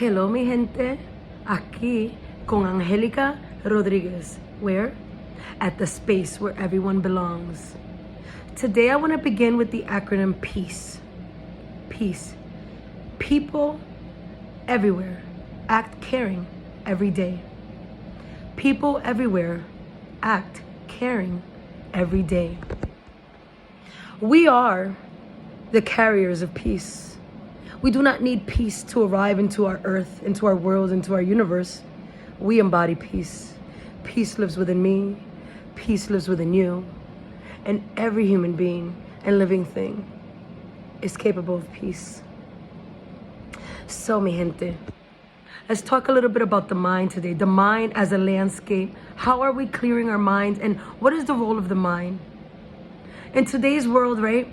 Hello, mi gente. Aquí con Angelica Rodriguez. Where? At the space where everyone belongs. Today I want to begin with the acronym PEACE. Peace. People everywhere act caring every day. People everywhere act caring every day. We are the carriers of peace. We do not need peace to arrive into our earth, into our world, into our universe. We embody peace. Peace lives within me. Peace lives within you. And every human being and living thing is capable of peace. So, mi gente, let's talk a little bit about the mind today. The mind as a landscape. How are we clearing our minds? And what is the role of the mind? In today's world, right?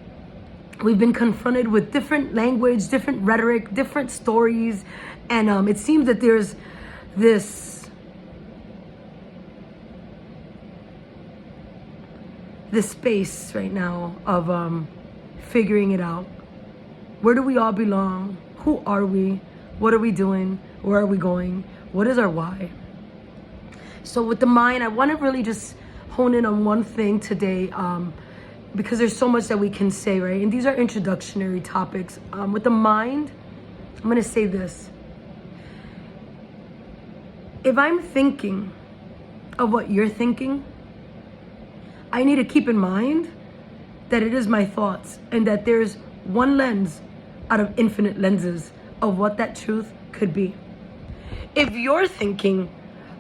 We've been confronted with different language, different rhetoric, different stories. And it seems that there's this space right now of figuring it out. Where do we all belong? Who are we? What are we doing? Where are we going? What is our why? So with the mind, I want to really just hone in on one thing today, because there's so much that we can say, right? And these are introductory topics. With the mind, I'm going to say this. If I'm thinking of what you're thinking, I need to keep in mind that it is my thoughts and that there's one lens out of infinite lenses of what that truth could be. If you're thinking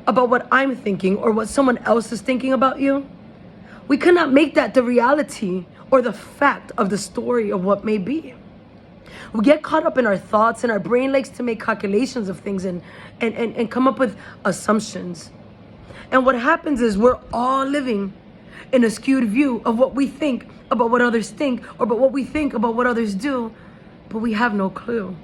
about what I'm thinking or what someone else is thinking about you, we cannot make that the reality or the fact of the story of what may be. We get caught up in our thoughts, and our brain likes to make calculations of things and come up with assumptions. And what happens is we're all living in a skewed view of what we think about what others think, or about what we think about what others do, but we have no clue.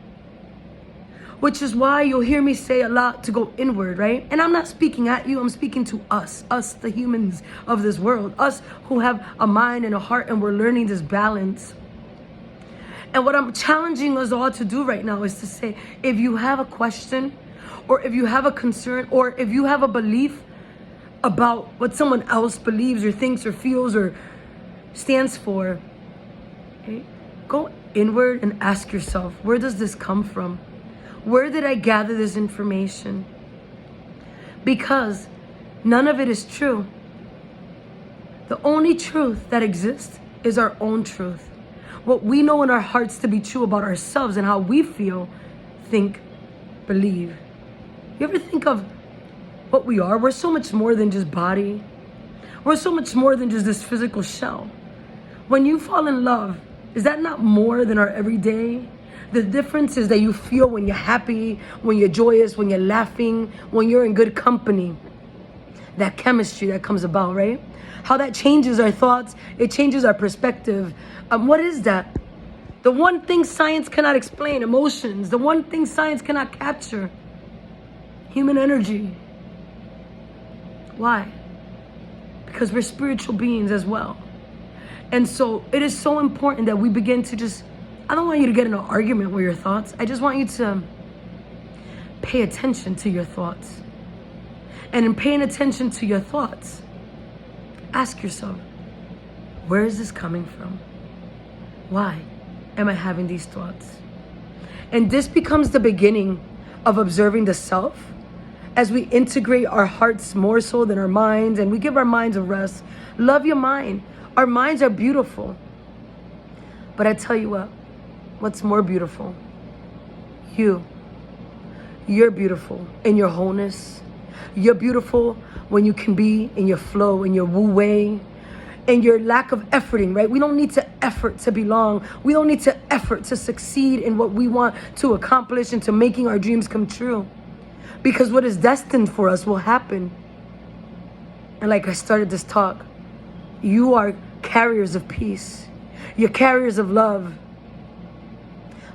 Which is why you'll hear me say a lot to go inward, right? And I'm not speaking at you, I'm speaking to us, the humans of this world, us who have a mind and a heart, and we're learning this balance. And what I'm challenging us all to do right now is to say, if you have a question, or if you have a concern, or if you have a belief about what someone else believes or thinks or feels or stands for, okay, go inward and ask yourself, where does this come from? Where did I gather this information? Because none of it is true. The only truth that exists is our own truth. What we know in our hearts to be true about ourselves and how we feel, think, believe. You ever think of what we are? We're so much more than just body. We're so much more than just this physical shell. When you fall in love, is that not more than our everyday? The difference is that you feel when you're happy, when you're joyous, when you're laughing, when you're in good company. That chemistry that comes about, right? How that changes our thoughts, it changes our perspective. What is that? The one thing science cannot explain, emotions. The one thing science cannot capture, human energy. Why? Because we're spiritual beings as well. And so it is so important that we begin to just, I don't want you to get in an argument with your thoughts. I just want you to pay attention to your thoughts. And in paying attention to your thoughts, ask yourself, where is this coming from? Why am I having these thoughts? And this becomes the beginning of observing the self as we integrate our hearts more so than our minds, and we give our minds a rest. Love your mind. Our minds are beautiful. But I tell you what, what's more beautiful? You. You're beautiful in your wholeness. You're beautiful when you can be in your flow, in your wu wei, in your lack of efforting, right? We don't need to effort to belong. We don't need to effort to succeed in what we want to accomplish and to making our dreams come true. Because what is destined for us will happen. And like I started this talk, you are carriers of peace. You're carriers of love.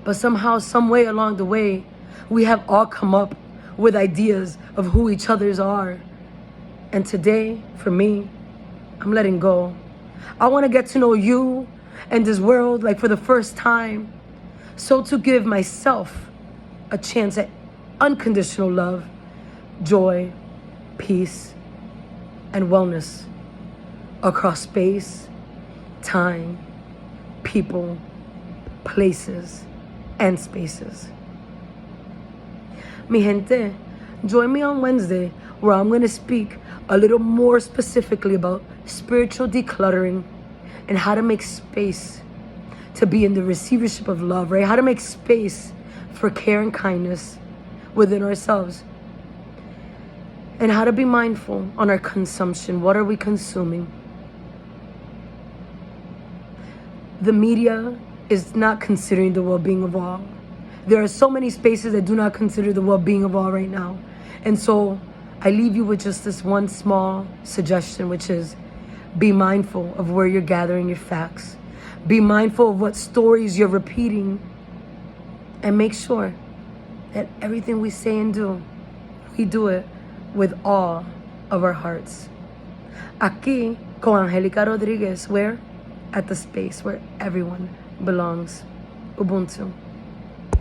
But somehow, some way along the way, we have all come up with ideas of who each others are. And today, for me, I'm letting go. I want to get to know you and this world like for the first time. So to give myself a chance at unconditional love, joy, peace, and wellness across space, time, people, places, and spaces. Mi gente, join me on Wednesday where I'm going to speak a little more specifically about spiritual decluttering and how to make space to be in the receivership of love, right? How to make space for care and kindness within ourselves. And how to be mindful on our consumption. What are we consuming? The media is not considering the well-being of all. There are so many spaces that do not consider the well-being of all right now. And so I leave you with just this one small suggestion, which is be mindful of where you're gathering your facts. Be mindful of what stories you're repeating. And make sure that everything we say and do, we do it with all of our hearts. Aquí con Angelica Rodriguez, where? At the space where everyone belongs. Ubuntu.